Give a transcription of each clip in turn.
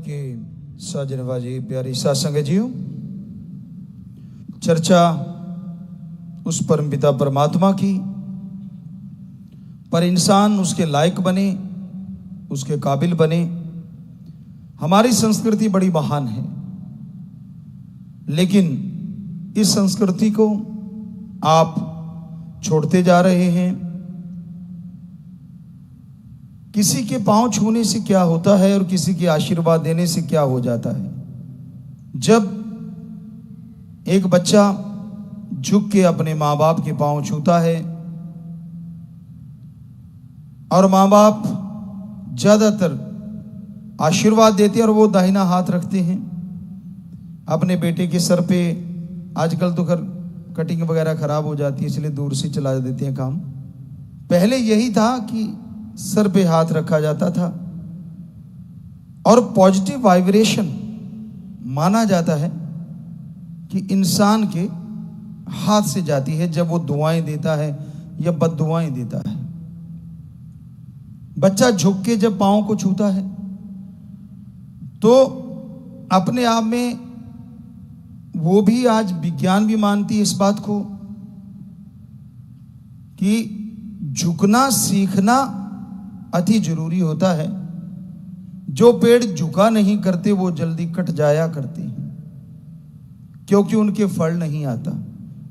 के साजनबाजी प्यारी सत्संग जीव, चर्चा उस परमपिता परमात्मा की, पर इंसान उसके लायक बने, उसके काबिल बने। हमारी संस्कृति बड़ी महान है, लेकिन इस संस्कृति को आप छोड़ते जा रहे हैं। किसी के पांव छूने से क्या होता है और किसी के आशीर्वाद देने से क्या हो जाता है। जब एक बच्चा झुक के अपने माँ बाप के पांव छूता है और माँ बाप ज्यादातर आशीर्वाद देते हैं और वो दाहिना हाथ रखते हैं अपने बेटे के सर पे। आजकल तो कटिंग वगैरह खराब हो जाती है, इसलिए दूर से चला देते हैं काम। पहले यही था कि सर पे हाथ रखा जाता था और पॉजिटिव वाइब्रेशन माना जाता है कि इंसान के हाथ से जाती है जब वो दुआएं देता है या बद्दुआएं देता है। बच्चा झुक के जब पांव को छूता है तो अपने आप में वो भी, आज विज्ञान भी मानती है इस बात को, कि झुकना सीखना अति जरूरी होता है। जो पेड़ झुका नहीं करते वो जल्दी कट जाया करते हैं, क्योंकि उनके फल नहीं आता।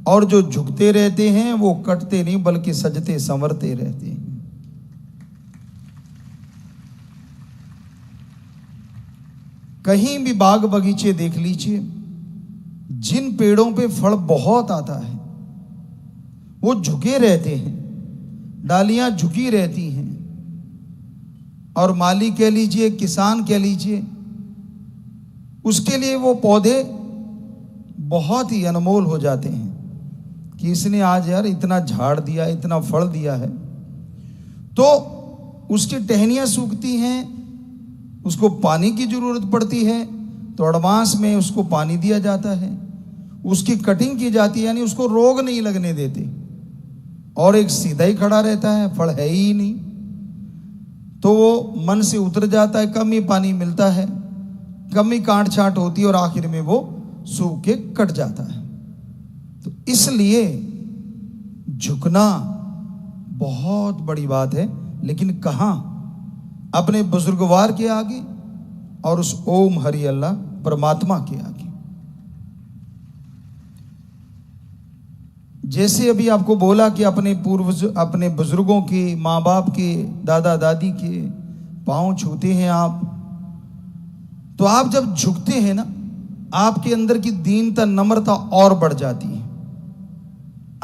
और जो झुकते रहते हैं वो कटते नहीं बल्कि सजते संवरते रहते हैं। कहीं भी बाग बगीचे देख लीजिए, जिन पेड़ों पे फल बहुत आता है वो झुके रहते हैं, डालियां झुकी रहती हैं। और माली कह लीजिए, किसान कह लीजिए, उसके लिए वो पौधे बहुत ही अनमोल हो जाते हैं कि इसने आज यार इतना झाड़ दिया, इतना फल दिया है। तो उसकी टहनियां सूखती हैं, उसको पानी की जरूरत पड़ती है, तो एडवांस में उसको पानी दिया जाता है, उसकी कटिंग की जाती है, यानी उसको रोग नहीं लगने देते। और एक सीधा ही खड़ा रहता है, फल है ही नहीं, तो वो मन से उतर जाता है, कम ही पानी मिलता है, कम ही काट छाट होती है और आखिर में वो सूख के कट जाता है। तो इसलिए झुकना बहुत बड़ी बात है, लेकिन कहां? अपने बुजुर्गवार के आगे और उस ओम हरि अल्लाह परमात्मा के आगे। जैसे अभी आपको बोला कि अपने पूर्वज, अपने बुजुर्गों के, माँ बाप के, दादा दादी के पांव छूते हैं आप, तो आप जब झुकते हैं ना, आपके अंदर की दीनता, नम्रता और बढ़ जाती है,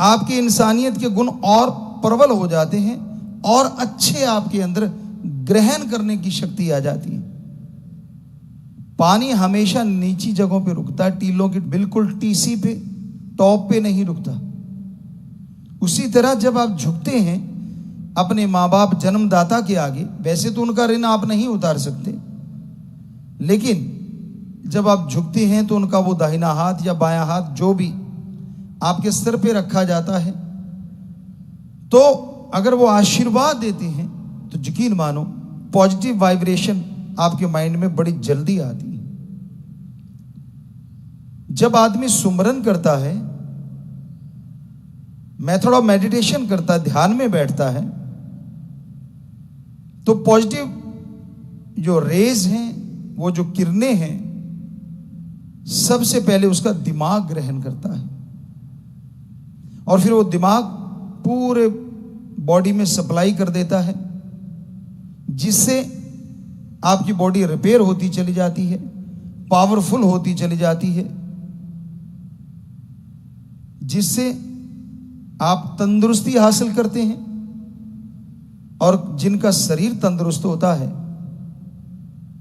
आपके इंसानियत के गुण और प्रबल हो जाते हैं और अच्छे आपके अंदर ग्रहण करने की शक्ति आ जाती है। पानी हमेशा नीची जगहों पे रुकता है, टीलों की बिल्कुल टीसी पे, टॉप पे नहीं रुकता। उसी तरह जब आप झुकते हैं अपने माँ बाप जन्मदाता के आगे, वैसे तो उनका ऋण आप नहीं उतार सकते, लेकिन जब आप झुकते हैं तो उनका वो दाहिना हाथ या बायां हाथ जो भी आपके सिर पे रखा जाता है, तो अगर वो आशीर्वाद देते हैं तो यकीन मानो पॉजिटिव वाइब्रेशन आपके माइंड में बड़ी जल्दी आती है। जब आदमी सुमरन करता है, मेथड ऑफ मेडिटेशन करता है, ध्यान में बैठता है, तो पॉजिटिव जो रेज हैं, वो जो किरणें हैं, सबसे पहले उसका दिमाग ग्रहण करता है और फिर वो दिमाग पूरे बॉडी में सप्लाई कर देता है, जिससे आपकी बॉडी रिपेयर होती चली जाती है, पावरफुल होती चली जाती है, जिससे आप तंदुरुस्ती हासिल करते हैं। और जिनका शरीर तंदुरुस्त होता है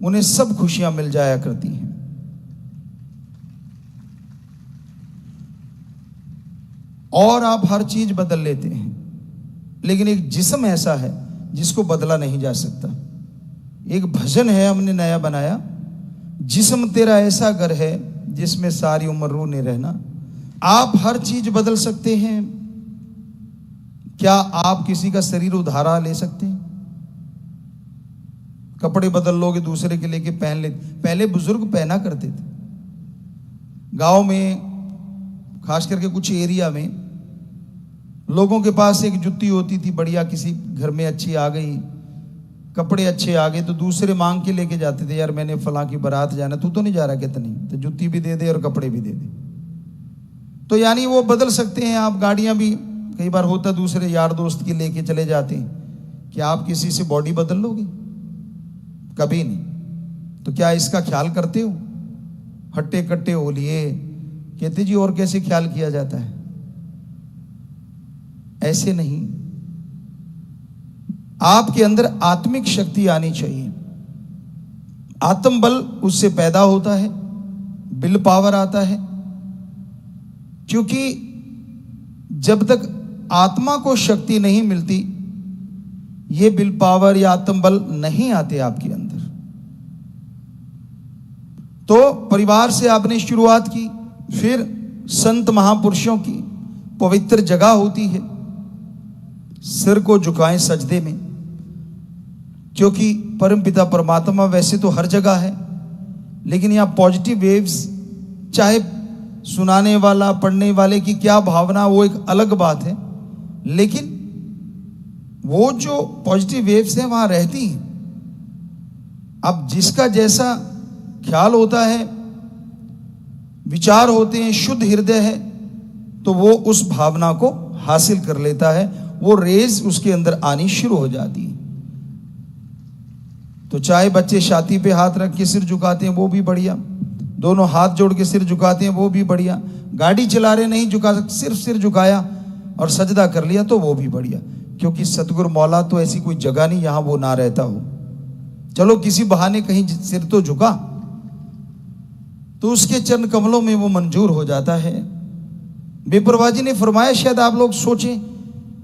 उन्हें सब खुशियां मिल जाया करती हैं। और आप हर चीज बदल लेते हैं, लेकिन एक जिस्म ऐसा है जिसको बदला नहीं जा सकता। एक भजन है हमने नया बनाया, जिस्म तेरा ऐसा घर है जिसमें सारी उम्र रूने रहना। आप हर चीज बदल सकते हैं, क्या आप किसी का शरीर उधारा ले सकते हैं? कपड़े बदल लोगे दूसरे के लेके पहन ले। पहले बुजुर्ग पहना करते थे। गांव में खास करके कुछ एरिया में लोगों के पास एक जुत्ती होती थी बढ़िया, किसी घर में अच्छी आ गई, कपड़े अच्छे आ गए तो दूसरे मांग के लेके जाते थे, यार मैंने फलां की बारात जाना, तू तो नहीं जा रहा कितनी, तो जुत्ती भी दे दे और कपड़े भी दे दे। तो यानी वो बदल सकते हैं आप। गाड़ियां भी कई बार होता दूसरे यार दोस्त की लेके चले जाते हैं, क्या आप किसी से बॉडी बदल लोगे? कभी नहीं। तो क्या इसका ख्याल करते हो? हट्टे कट्टे हो लिए, कहते जी और कैसे ख्याल किया जाता है? ऐसे नहीं। आपके अंदर आत्मिक शक्ति आनी चाहिए। आत्मबल उससे पैदा होता है, विल पावर आता है। क्योंकि जब तक आत्मा को शक्ति नहीं मिलती, ये विल पावर या आत्मबल नहीं आते आपके अंदर। तो परिवार से आपने शुरुआत की, फिर संत महापुरुषों की पवित्र जगह होती है, सिर को झुकाएं सजदे में, क्योंकि परमपिता परमात्मा वैसे तो हर जगह है, लेकिन यहाँ पॉजिटिव वेव्स, चाहे सुनाने वाला पढ़ने वाले की क्या भावना वो एक अलग बात है, लेकिन वो जो पॉजिटिव वेव्स हैं वहां रहती हैं। अब जिसका जैसा ख्याल होता है, विचार होते हैं, शुद्ध हृदय है, तो वो उस भावना को हासिल कर लेता है, वो रेज उसके अंदर आनी शुरू हो जाती है। तो चाहे बच्चे छाती पे हाथ रख के सिर झुकाते हैं वो भी बढ़िया, दोनों हाथ जोड़ के सिर झुकाते हैं वो भी बढ़िया, गाड़ी चला रहे नहीं झुका, सिर्फ सिर झुकाया और सजदा कर लिया तो वो भी बढ़िया। क्योंकि सतगुरु मौला तो ऐसी कोई जगह नहीं यहाँ वो ना रहता हो। चलो किसी बहाने कहीं सिर तो झुका, तो उसके चरण कमलों में वो मंजूर हो जाता है। बेपरवाह जी ने फरमाया, शायद आप लोग सोचें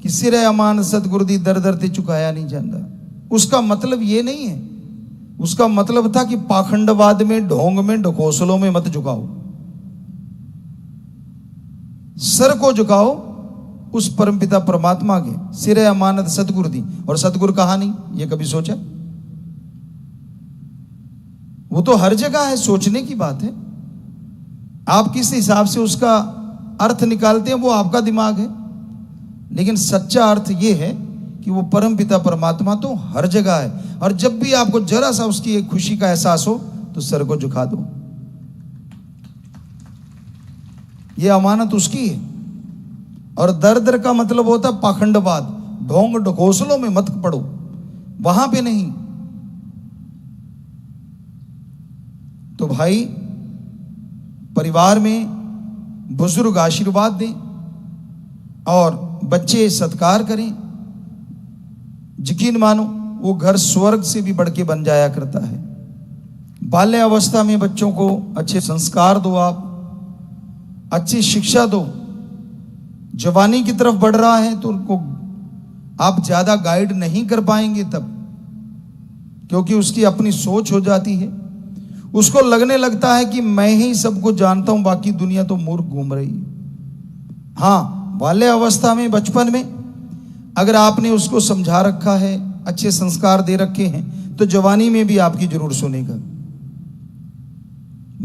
कि सिर अमान सतगुरु दी दर दर ते चुकाया नहीं जाता। उसका मतलब ये नहीं है, उसका मतलब था कि पाखंडवाद में, ढोंग में, ढकोसलों में मत झुकाओ, सर को झुकाओ उस परमपिता परमात्मा के। सिर अमानत सतगुरु दी, और सतगुरु कहा नहीं, ये कभी सोचा? वो तो हर जगह है, सोचने की बात है। आप किस हिसाब से उसका अर्थ निकालते हैं वो आपका दिमाग है, लेकिन सच्चा अर्थ ये है कि वो परमपिता परमात्मा तो हर जगह है। और जब भी आपको जरा सा उसकी एक खुशी का एहसास हो तो सर को झुका दो, ये अमानत उसकी है। और दर दर का मतलब होता है पाखंडवाद, ढोंग ढकोसलों में मत पड़ो, वहां पे नहीं। तो भाई परिवार में बुजुर्ग आशीर्वाद दें और बच्चे सत्कार करें। यकीन मानो वो घर स्वर्ग से भी बढ़ के बन जाया करता है। बाल्य अवस्था में बच्चों को अच्छे संस्कार दो, आप अच्छी शिक्षा दो। जवानी की तरफ बढ़ रहा है तो उनको आप ज्यादा गाइड नहीं कर पाएंगे तब, क्योंकि उसकी अपनी सोच हो जाती है। उसको लगने लगता है कि मैं ही सबको जानता हूं, बाकी दुनिया तो मूर्ख घूम रही है। हाँ, बाल्य अवस्था में, बचपन में अगर आपने उसको समझा रखा है, अच्छे संस्कार दे रखे हैं, तो जवानी में भी आपकी जरूर सुनेगा,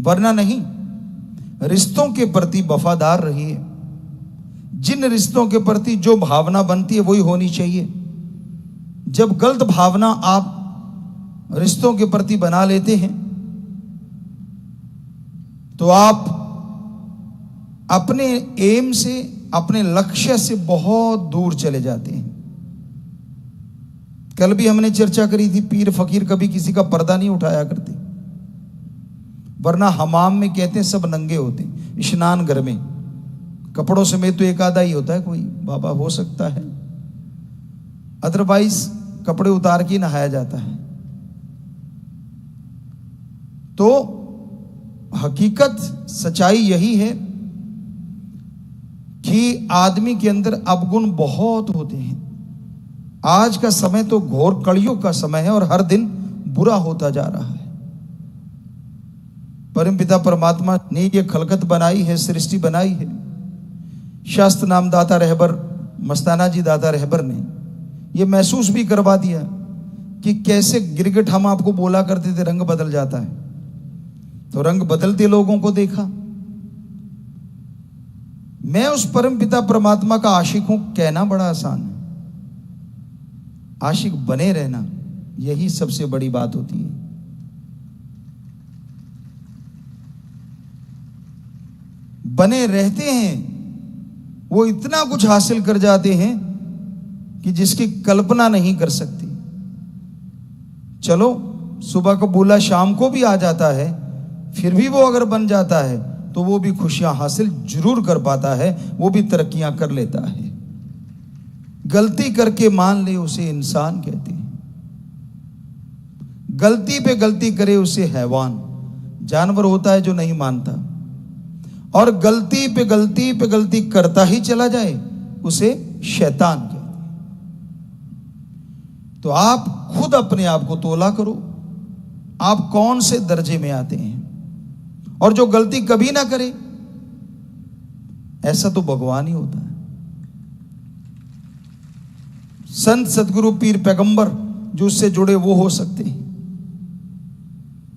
वरना नहीं। रिश्तों के प्रति वफादार रहिए। जिन रिश्तों के प्रति जो भावना बनती है वही होनी चाहिए। जब गलत भावना आप रिश्तों के प्रति बना लेते हैं तो आप अपने एम से, अपने लक्ष्य से बहुत दूर चले जाते हैं। कल भी हमने चर्चा करी थी, पीर फकीर कभी किसी का पर्दा नहीं उठाया करते, वरना हमाम में कहते हैं सब नंगे होते, स्नान घर में कपड़ों समेत तो एक आधा ही होता है, कोई बाबा हो सकता है, अदरवाइज कपड़े उतार के नहाया जाता है। तो हकीकत सच्चाई यही है कि आदमी के अंदर अवगुण बहुत होते हैं। आज का समय तो घोर कलयुग का समय है और हर दिन बुरा होता जा रहा है। परमपिता परमात्मा ने ये खलकत बनाई है, सृष्टि बनाई है। शास्त्र नाम दाता रहबर, मस्ताना जी दाता रहबर ने ये महसूस भी करवा दिया कि कैसे गिरगिट हम आपको बोला करते थे रंग बदल जाता है, तो रंग बदलते लोगों को देखा। मैं उस परम पिता परमात्मा का आशिक हूं कहना बड़ा आसान है, आशिक बने रहना यही सबसे बड़ी बात होती है। बने रहते हैं वो इतना कुछ हासिल कर जाते हैं कि जिसकी कल्पना नहीं कर सकती। चलो सुबह को बोला शाम को भी आ जाता है, फिर भी वो अगर बन जाता है तो वो भी खुशियां हासिल जरूर कर पाता है, वो भी तरक्कियां कर लेता है। गलती करके मान ले उसे इंसान कहते हैं, गलती पे गलती करे उसे हैवान, जानवर होता है जो नहीं मानता, और गलती पे गलती करता ही चला जाए उसे शैतान कहते हैं। तो आप खुद अपने आप को तोला करो, आप कौन से दर्जे में आते हैं। और जो गलती कभी ना करे ऐसा तो भगवान ही होता है। संत सदगुरु पीर पैगंबर जो उससे जुड़े वो हो सकते हैं,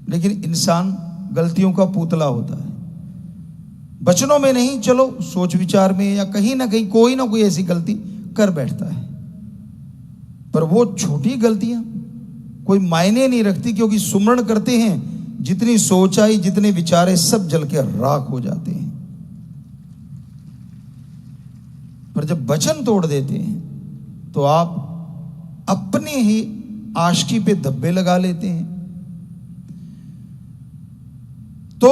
लेकिन इंसान गलतियों का पुतला होता है। बचनों में नहीं, चलो सोच विचार में या कहीं ना कहीं कोई ना कोई ऐसी गलती कर बैठता है, पर वो छोटी गलतियां कोई मायने नहीं रखती, क्योंकि सुमरण करते हैं जितनी सोच आई जितने विचारे सब जल के राख हो जाते हैं। पर जब वचन तोड़ देते हैं तो आप अपने ही आशिकी पे धब्बे लगा लेते हैं। तो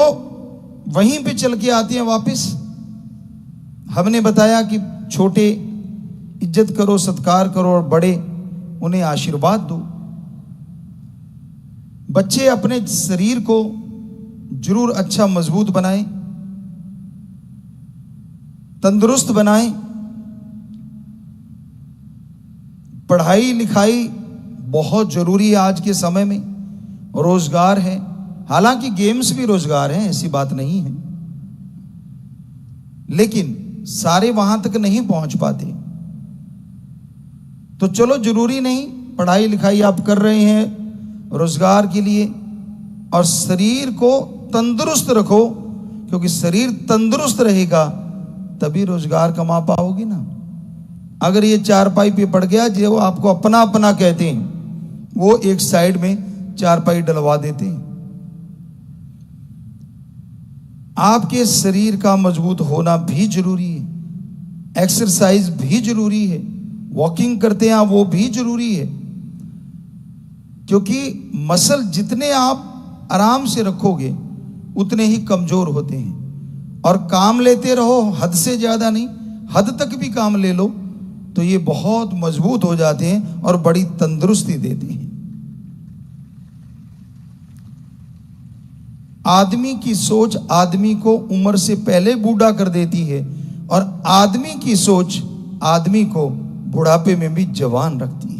वहीं पे चल के आती हैं वापस। हमने बताया कि छोटे इज्जत करो, सत्कार करो, और बड़े उन्हें आशीर्वाद दो। बच्चे अपने शरीर को जरूर अच्छा मजबूत बनाएं, तंदुरुस्त बनाएं। पढ़ाई लिखाई बहुत जरूरी है आज के समय में, रोजगार है, हालांकि गेम्स भी रोजगार है, ऐसी बात नहीं है, लेकिन सारे वहां तक नहीं पहुंच पाते। तो चलो जरूरी नहीं, पढ़ाई लिखाई आप कर रहे हैं रोजगार के लिए, और शरीर को तंदुरुस्त रखो, क्योंकि शरीर तंदुरुस्त रहेगा तभी रोजगार कमा पाओगे ना। अगर ये चारपाई पे पड़ गया, जो आपको अपना अपना कहते हैं, वो एक साइड में चारपाई डलवा देते हैं। आपके शरीर का मजबूत होना भी जरूरी है, एक्सरसाइज भी जरूरी है, वॉकिंग करते हैं वो भी जरूरी है, क्योंकि मसल जितने आप आराम से रखोगे उतने ही कमजोर होते हैं। और काम लेते रहो, हद से ज्यादा नहीं, हद तक भी काम ले लो तो ये बहुत मजबूत हो जाते हैं और बड़ी तंदुरुस्ती देते हैं। आदमी की सोच आदमी को उम्र से पहले बूढ़ा कर देती है, और आदमी की सोच आदमी को बुढ़ापे में भी जवान रखती है।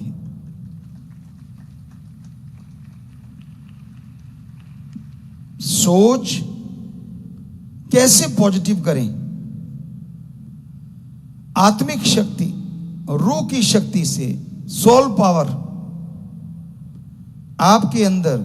सोच कैसे पॉजिटिव करें? आत्मिक शक्ति, रूह की शक्ति से, सोल पावर आपके अंदर,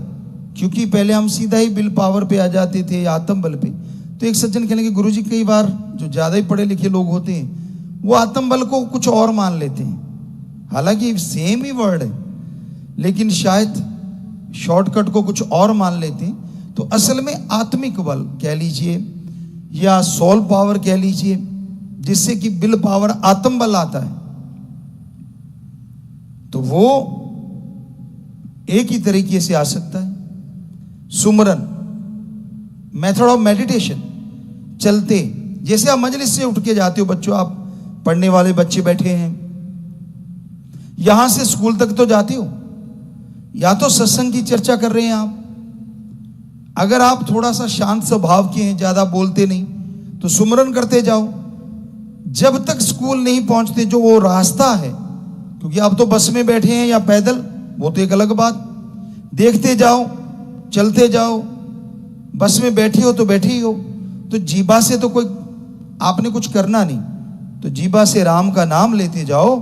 क्योंकि पहले हम सीधा ही विल पावर पे आ जाते थे, आत्म बल पे। तो एक सज्जन कहने के गुरुजी, कई बार जो ज्यादा ही पढ़े लिखे लोग होते हैं वो आत्म बल को कुछ और मान लेते हैं, हालांकि सेम ही वर्ड है, लेकिन शायद शॉर्टकट को कुछ और मान लेते हैं। तो असल में आत्मिक बल कह लीजिए या सोल पावर कह लीजिए, जिससे कि विल पावर आत्म बल आता है, तो वो एक ही तरीके से आ सकता है। सुमरन, मेथड ऑफ मेडिटेशन, चलते, जैसे आप मजलिस से उठ के जाते हो, बच्चों आप पढ़ने वाले बच्चे बैठे हैं, यहां से स्कूल तक तो जाते हो, या तो सत्संग की चर्चा कर रहे हैं आप। अगर आप थोड़ा सा शांत स्वभाव के हैं, ज्यादा बोलते नहीं, तो सुमरन करते जाओ जब तक स्कूल नहीं पहुंचते। जो वो रास्ता है, क्योंकि आप तो बस में बैठे हैं या पैदल, वो तो एक अलग बात, देखते जाओ, चलते जाओ। बस में बैठे हो तो बैठे ही हो, तो जीभा से तो कोई आपने कुछ करना नहीं, तो जीभा से राम का नाम लेते जाओ,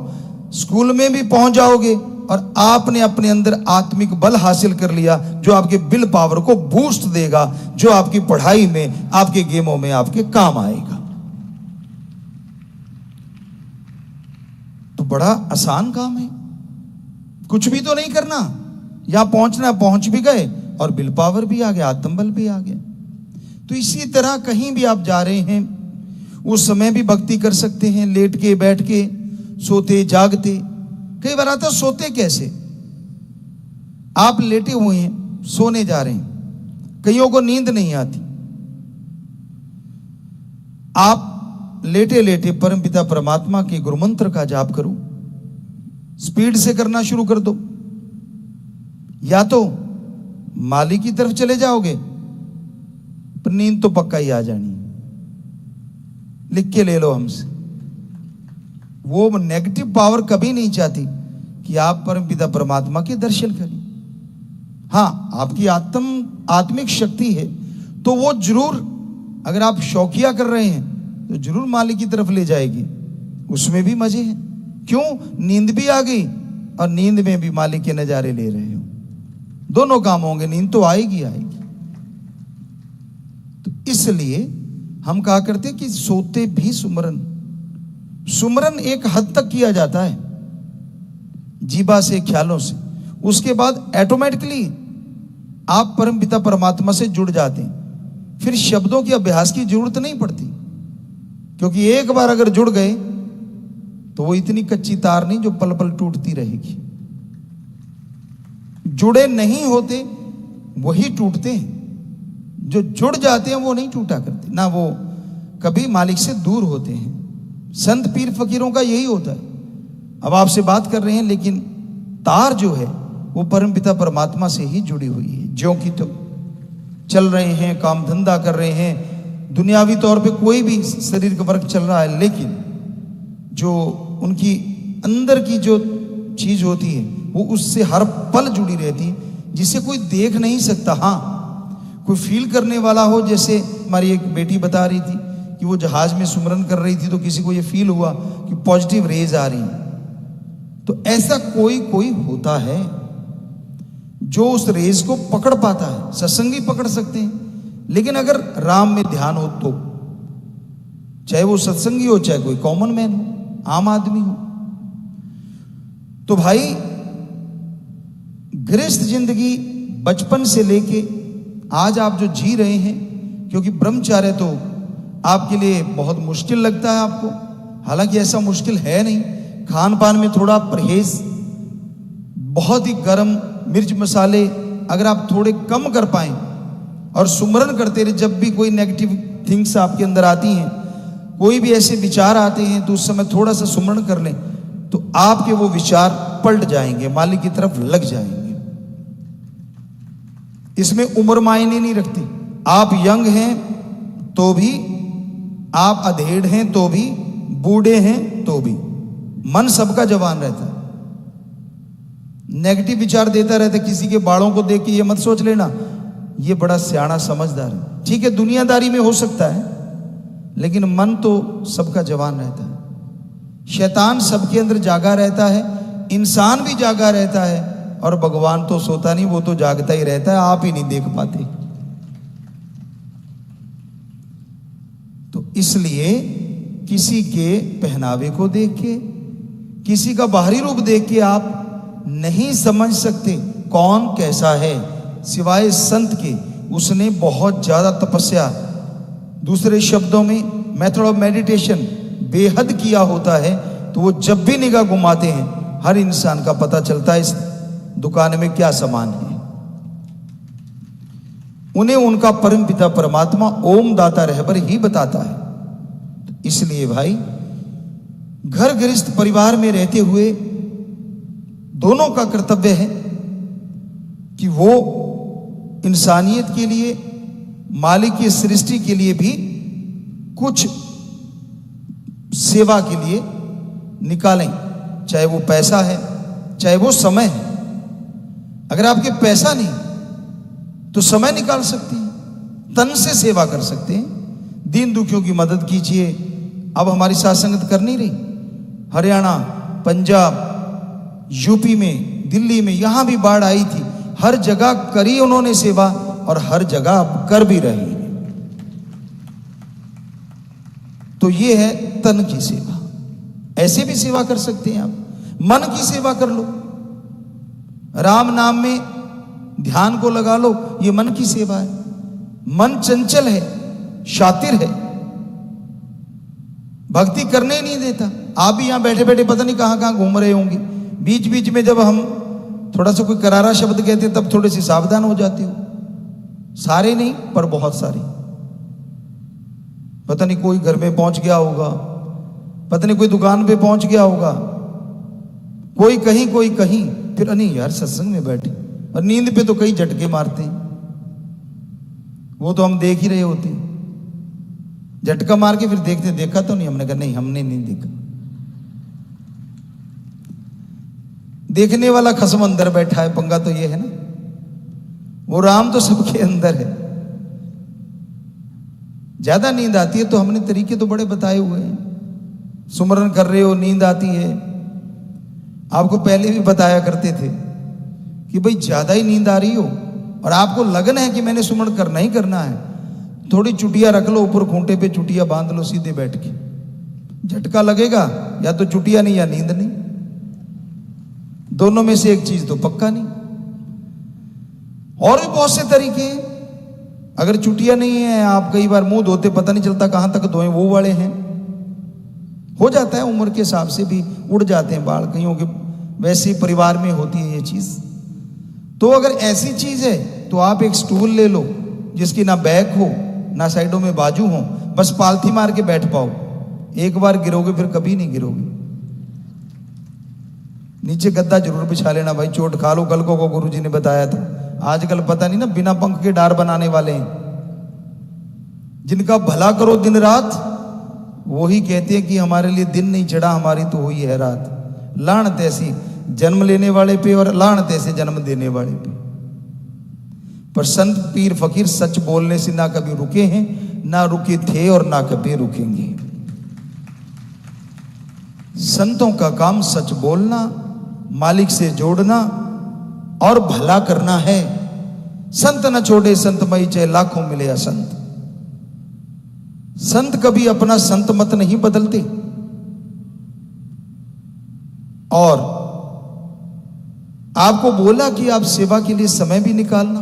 स्कूल में भी पहुंच जाओगे और आपने अपने अंदर आत्मिक बल हासिल कर लिया जो आपके विल पावर को बूस्ट देगा, जो आपकी पढ़ाई में, आपके गेमों में आपके काम आएगा। तो बड़ा आसान काम है, कुछ भी तो नहीं करना, यहां पहुंचना, पहुंच भी गए और विल पावर भी आ गया, आत्मबल भी आ गया। तो इसी तरह कहीं भी आप जा रहे हैं उस समय भी भक्ति कर सकते हैं, लेट के, बैठ के, सोते जागते। कई बार आता सोते कैसे, आप लेटे हुए हैं, सोने जा रहे हैं, कईयों को नींद नहीं आती, आप लेटे लेटे परमपिता परमात्मा के गुरु मंत्र का जाप करो, स्पीड से करना शुरू कर दो। या तो मालिक की तरफ चले जाओगे, पर नींद तो पक्का ही आ जानी, लिख के ले लो हमसे। वो नेगेटिव पावर कभी नहीं चाहती कि आप परमपिता परमात्मा के दर्शन करें। हाँ, आपकी आत्मिक शक्ति है तो वो जरूर, अगर आप शौकिया कर रहे हैं तो जरूर मालिक की तरफ ले जाएगी, उसमें भी मजे हैं। क्यों? नींद भी आ गई और नींद में भी मालिक के नजारे ले रहे हो, दोनों काम होंगे, नींद तो आएगी आएगी। तो इसलिए हम कहा करते हैं कि सोते भी सुमरन, सुमरन एक हद तक किया जाता है जीवा से, ख्यालों से, उसके बाद ऑटोमेटिकली आप परमपिता परमात्मा से जुड़ जाते हैं। फिर शब्दों के अभ्यास की जरूरत नहीं पड़ती, क्योंकि एक बार अगर जुड़ गए तो वो इतनी कच्ची तार नहीं जो पल पल टूटती रहेगी। जुड़े नहीं होते वही टूटते हैं, जो जुड़ जाते हैं वो नहीं टूटा करते, ना वो कभी मालिक से दूर होते हैं। संत पीर फकीरों का यही होता है। अब आपसे बात कर रहे हैं लेकिन तार जो है वो परमपिता परमात्मा से ही जुड़ी हुई है। ज्यों की तो चल रहे हैं, काम धंधा कर रहे हैं, दुनियावी तौर पे कोई भी शरीर का वर्क चल रहा है, लेकिन जो उनकी अंदर की जो चीज होती है वो उससे हर पल जुड़ी रहती है, जिसे कोई देख नहीं सकता। हाँ, कोई फील करने वाला हो, जैसे हमारी एक बेटी बता रही थी कि वो जहाज में सुमरन कर रही थी तो किसी को ये फील हुआ कि पॉजिटिव रेज आ रही है। तो ऐसा कोई कोई होता है जो उस रेज को पकड़ पाता है। सत्संगी पकड़ सकते हैं, लेकिन अगर राम में ध्यान हो तो, चाहे वो सत्संगी हो, चाहे कोई कॉमन मैन हो, आम आदमी हो। तो भाई गृहस्थ जिंदगी बचपन से लेके आज आप जो जी रहे हैं, क्योंकि ब्रह्मचार्य तो आपके लिए बहुत मुश्किल लगता है आपको, हालांकि ऐसा मुश्किल है नहीं। खान पान में थोड़ा परहेज, बहुत ही गर्म मिर्च मसाले अगर आप थोड़े कम कर पाएं और सुमरन करते रहे, जब भी कोई नेगेटिव थिंग्स आपके अंदर आती हैं, कोई भी ऐसे विचार आते हैं, तो उस समय थोड़ा सा सुमरन कर लें तो आपके वो विचार पलट जाएंगे, मालिक की तरफ लग जाएंगे। इसमें उम्र मायने नहीं रखती। आप यंग हैं तो भी, आप अधेड़ हैं तो भी, बूढ़े हैं तो भी, मन सबका जवान रहता है। नेगेटिव विचार देता रहता है, किसी के बालों को देख के ये मत सोच लेना ये बड़ा सियाना समझदार है। ठीक है, दुनियादारी में हो सकता है, लेकिन मन तो सबका जवान रहता है। शैतान सबके अंदर जागा रहता है, इंसान भी जागा रहता है, और भगवान तो सोता नहीं, वो तो जागता ही रहता है, आप ही नहीं देख पाते। तो इसलिए किसी के पहनावे को देख के, किसी का बाहरी रूप देख के आप नहीं समझ सकते कौन कैसा है, सिवाय संत के। उसने बहुत ज्यादा तपस्या, दूसरे शब्दों में मेथड ऑफ मेडिटेशन बेहद किया होता है, तो वो जब भी निगाह घुमाते हैं हर इंसान का पता चलता है इस दुकान में क्या सामान है। उन्हें उनका परम पिता परमात्मा ओम दाता रहबर ही बताता है। तो इसलिए भाई, घर गृहस्थ परिवार में रहते हुए दोनों का कर्तव्य है कि वो इंसानियत के लिए, मालिक की सृष्टि के लिए भी कुछ सेवा के लिए निकालें, चाहे वो पैसा है, चाहे वो समय है। अगर आपके पैसा नहीं तो समय निकाल सकते हैं, तन से सेवा कर सकते हैं, दीन दुखियों की मदद कीजिए। अब हमारी साथ संगत कर नहीं रही, हरियाणा, पंजाब, यूपी में दिल्ली में, यहां भी बाढ़ आई थी, हर जगह करी उन्होंने सेवा और हर जगह अब कर भी रही है। तो ये है तन की सेवा। ऐसे भी सेवा कर सकते हैं आप, मन की सेवा कर लो, राम नाम में ध्यान को लगा लो, ये मन की सेवा है। मन चंचल है, शातिर है, भक्ति करने ही नहीं देता। आप भी यहां बैठे बैठे पता नहीं कहां कहां घूम रहे होंगे, बीच बीच में जब हम थोड़ा सा कोई करारा शब्द कहते तब थोड़े से सावधान हो जाते हो। सारे नहीं पर बहुत सारे, पता नहीं कोई घर में पहुंच गया होगा, पता नहीं कोई दुकान पे पहुंच गया होगा, कोई कहीं, फिर नहीं यार सत्संग में बैठे, और नींद पे तो कई झटके मारते हैं, वो तो हम देख ही रहे होते हैं। झटका मार के फिर देखते, देखा तो नहीं, हमने कहा नहीं हमने नहीं देखा। देखने वाला खसम अंदर बैठा है, पंगा तो ये है ना, वो राम तो सबके अंदर है। ज्यादा नींद आती है तो हमने तरीके तो बड़े बताए हुए हैं। सुमरन कर रहे हो, नींद आती है, आपको पहले भी बताया करते थे कि भाई ज्यादा ही नींद आ रही हो और आपको लगन है कि मैंने सुमरन करना ही करना है, थोड़ी चुटिया रख लो ऊपर, खूंटे पे चुटिया बांध लो सीधे बैठ के, झटका लगेगा, या तो चुटिया नहीं या नींद नहीं, दोनों में से एक चीज तो पक्का नहीं। और भी बहुत से तरीके हैं। अगर चुटिया नहीं है, आप कई बार मुंह धोते पता नहीं चलता कहां तक धोए, वो वाले हैं, हो जाता है, उम्र के हिसाब से भी उड़ जाते हैं बाल, कईयों के वैसे ही परिवार में होती है ये चीज। तो अगर ऐसी चीज है तो आप एक स्टूल ले लो जिसकी ना बैक हो ना साइडों में बाजू हो, बस पालथी मार के बैठ पाओ। एक बार गिरोगे फिर कभी नहीं गिरोगे। नीचे गद्दा जरूर बिछा लेना भाई, चोट खा लो, कल को गुरुजी ने बताया था। आजकल पता नहीं ना, बिना पंख के डार बनाने वाले हैं, जिनका भला करो दिन रात, वही कहते हैं कि हमारे लिए दिन नहीं चढ़ा, हमारी तो हुई है रात। लानत ऐसी जन्म लेने वाले पे और लानत ऐसे जन्म देने वाले पे। पर संत पीर फकीर सच बोलने से ना कभी रुके हैं, ना रुके थे और ना कभी रुकेंगे। संतों का काम सच बोलना, मालिक से जोड़ना और भला करना है। संत न छोड़े संत मई, चाहे लाखों मिले असंत। संत कभी अपना संत मत नहीं बदलते। और आपको बोला कि आप सेवा के लिए समय भी निकालना,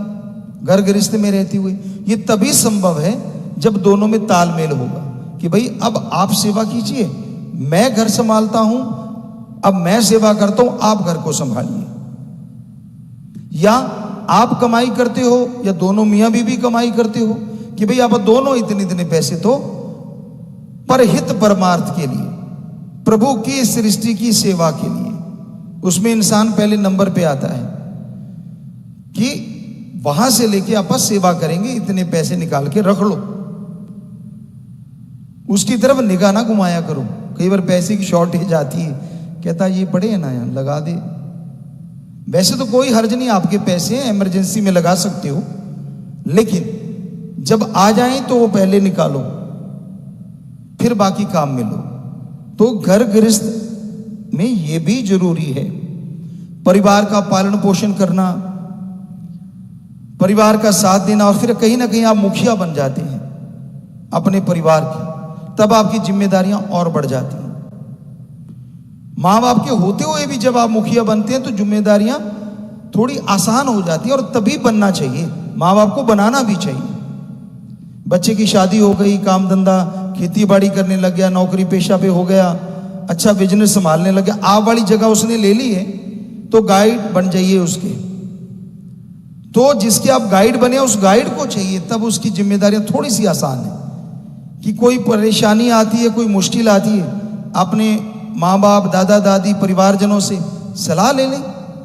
घर गृहस्थ में रहते हुए, ये तभी संभव है जब दोनों में तालमेल होगा कि भाई अब आप सेवा कीजिए, मैं घर संभालता हूं, अब मैं सेवा करता हूं, आप घर को संभालिए। या आप कमाई करते हो या दोनों मियां बीवी कमाई करते हो कि भाई आप दोनों इतने इतने पैसे तो परहित परमार्थ के लिए, प्रभु की सृष्टि की सेवा के लिए, उसमें इंसान पहले नंबर पे आता है कि वहां से लेके आप सेवा करेंगे, इतने पैसे निकाल के रख लो, उसकी तरफ निगाह ना घुमाया करो। कई बार पैसे की शॉर्टेज आती है, कहता ये पड़े हैं ना, यहां लगा दे। वैसे तो कोई हर्ज नहीं, आपके पैसे हैं, इमरजेंसी में लगा सकते हो, लेकिन जब आ जाएं तो वो पहले निकालो, फिर बाकी काम में लो। तो घर गृहस्थ में ये भी जरूरी है, परिवार का पालन पोषण करना, परिवार का साथ देना, और फिर कहीं ना कहीं आप मुखिया बन जाते हैं अपने परिवार की, तब आपकी जिम्मेदारियां और बढ़ जाती हैं। मां बाप के होते हुए भी जब आप मुखिया बनते हैं तो जिम्मेदारियां थोड़ी आसान हो जाती है, और तभी बनना चाहिए, मां बाप को बनाना भी चाहिए। बच्चे की शादी हो गई, काम धंधा खेती बाड़ी करने लग गया, नौकरी पेशा पे हो गया, अच्छा बिजनेस संभालने लग गया, आप वाली जगह उसने ले ली है, तो गाइड बन जाइए उसके। तो जिसके आप गाइड बने, उस गाइड को चाहिए, तब उसकी जिम्मेदारियां थोड़ी सी आसान है। कि कोई परेशानी आती है, कोई मुश्किल आती है, अपने माँ बाप दादा दादी परिवारजनों से सलाह ले लें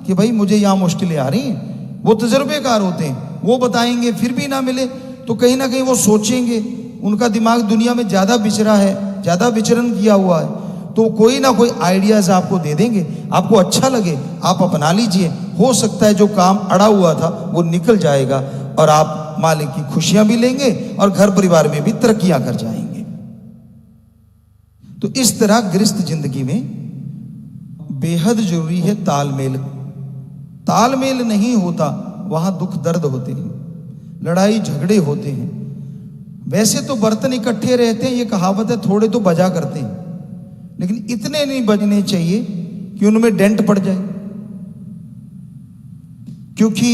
कि भाई मुझे यहाँ मुश्किलें आ रही हैं। वो तजुर्बेकार होते हैं, वो बताएंगे, फिर भी ना मिले तो कहीं ना कहीं वो सोचेंगे, उनका दिमाग दुनिया में ज़्यादा बिचरा है, ज़्यादा विचरण किया हुआ है, तो कोई ना कोई आइडियाज़ आपको दे देंगे, आपको अच्छा लगे आप अपना लीजिए। हो सकता है जो काम अड़ा हुआ था वो निकल जाएगा और आप मालिक की खुशियां भी लेंगे और घर परिवार में भी तरक्कियां कर जाएंगे। तो इस तरह गृहस्थ जिंदगी में बेहद जरूरी है तालमेल तालमेल नहीं होता वहां दुख दर्द होते हैं, लड़ाई झगड़े होते हैं। वैसे तो बर्तन इकट्ठे रहते हैं, ये कहावत है, थोड़े तो बजा करते हैं, लेकिन इतने नहीं बजने चाहिए कि उनमें डेंट पड़ जाए। क्योंकि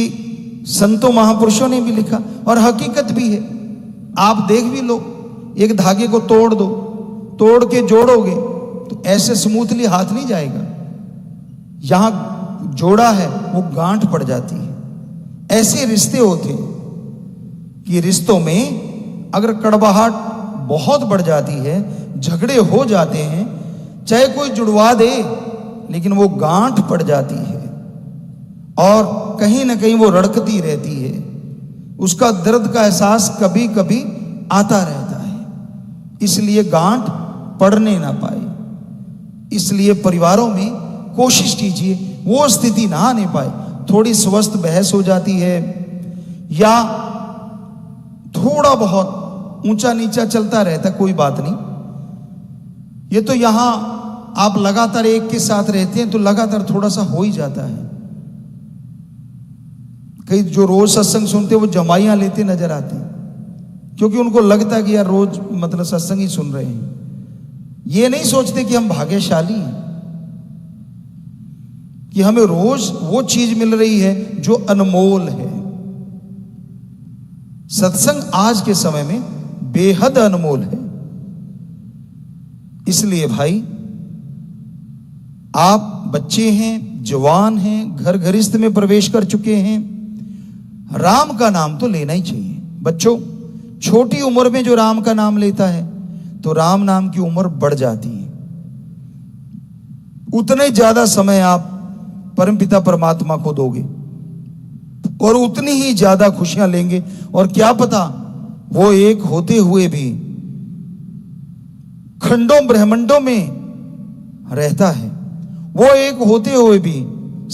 संतों महापुरुषों ने भी लिखा और हकीकत भी है। आप देख भी लो, एक धागे को तोड़ दो, तोड़ के जोड़ोगे तो ऐसे स्मूथली हाथ नहीं जाएगा, यहां जोड़ा है वो गांठ पड़ जाती है। ऐसे रिश्ते होते हैं कि रिश्तों में अगर कड़वाहट बहुत बढ़ जाती है, झगड़े हो जाते हैं, चाहे कोई जुड़वा दे लेकिन वो गांठ पड़ जाती है और कहीं ना कहीं वो रड़कती रहती है। उसका दर्द का एहसास कभी कभी आता रहता है, इसलिए गांठ पड़ने ना पाए। इसलिए परिवारों में कोशिश कीजिए वो स्थिति ना आने पाए। थोड़ी स्वस्थ बहस हो जाती है या थोड़ा बहुत ऊंचा नीचा चलता रहता, कोई बात नहीं। ये तो यहां आप लगातार एक के साथ रहते हैं तो लगातार थोड़ा सा हो ही जाता है। कई जो रोज सत्संग सुनते हैं वो जमाइयां लेते नजर आते हैं, क्योंकि उनको लगता है कि यार रोज मतलब सत्संग ही सुन रहे हैं। ये नहीं सोचते कि हम भाग्यशाली हैं कि हमें रोज वो चीज मिल रही है जो अनमोल है। सत्संग आज के समय में बेहद अनमोल है। इसलिए भाई, आप बच्चे हैं, जवान हैं, घर घरिष्ठ में प्रवेश कर चुके हैं, राम का नाम तो लेना ही चाहिए। बच्चों, छोटी उम्र में जो राम का नाम लेता है तो राम नाम की उम्र बढ़ जाती है। उतने ज्यादा समय आप परमपिता परमात्मा को दोगे और उतनी ही ज्यादा खुशियां लेंगे। और क्या पता वो एक होते हुए भी खंडों ब्रह्मांडों में रहता है, वो एक होते हुए भी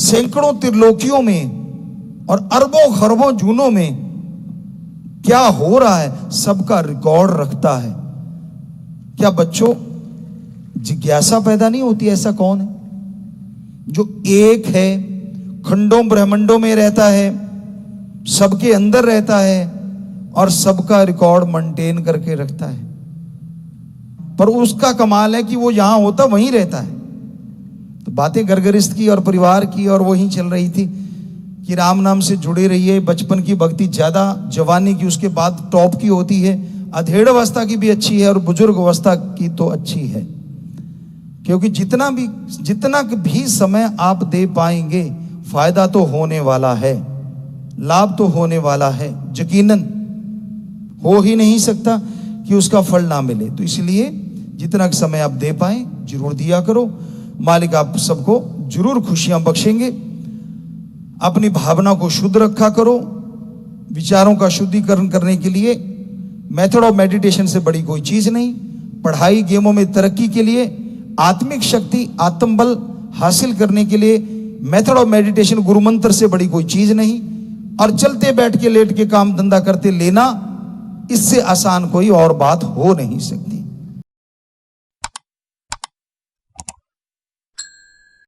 सैकड़ों त्रिलोकियों में और अरबों खरबों जूनों में क्या हो रहा है सबका रिकॉर्ड रखता है। क्या बच्चों जिज्ञासा पैदा नहीं होती, ऐसा कौन है जो एक है, खंडों ब्रह्मांडों में रहता है, सबके अंदर रहता है और सबका रिकॉर्ड मेंटेन करके रखता है? पर उसका कमाल है कि वो यहां होता वहीं रहता है। तो बातें घर गृहस्थ की और परिवार की और वहीं चल रही थी कि राम नाम से जुड़े रहिए। बचपन की भक्ति ज्यादा, जवानी की उसके बाद टॉप की होती है, अधेड़ अवस्था की भी अच्छी है और बुजुर्ग अवस्था की तो अच्छी है। क्योंकि जितना भी समय आप दे पाएंगे फायदा तो होने वाला है, लाभ तो होने वाला है। यकीनन हो ही नहीं सकता कि उसका फल ना मिले। तो इसलिए जितना समय आप दे पाए जरूर दिया करो। मालिक आप सबको जरूर खुशियां बख्शेंगे। अपनी भावना को शुद्ध रखा करो। विचारों का शुद्धिकरण करने के लिए मेथड ऑफ मेडिटेशन से बड़ी कोई चीज नहीं। पढ़ाई गेमों में तरक्की के लिए, आत्मिक शक्ति आत्मबल हासिल करने के लिए मेथड ऑफ मेडिटेशन गुरु मंत्र से बड़ी कोई चीज नहीं। और चलते बैठ के लेट के काम धंधा करते लेना, इससे आसान कोई और बात हो नहीं सकती।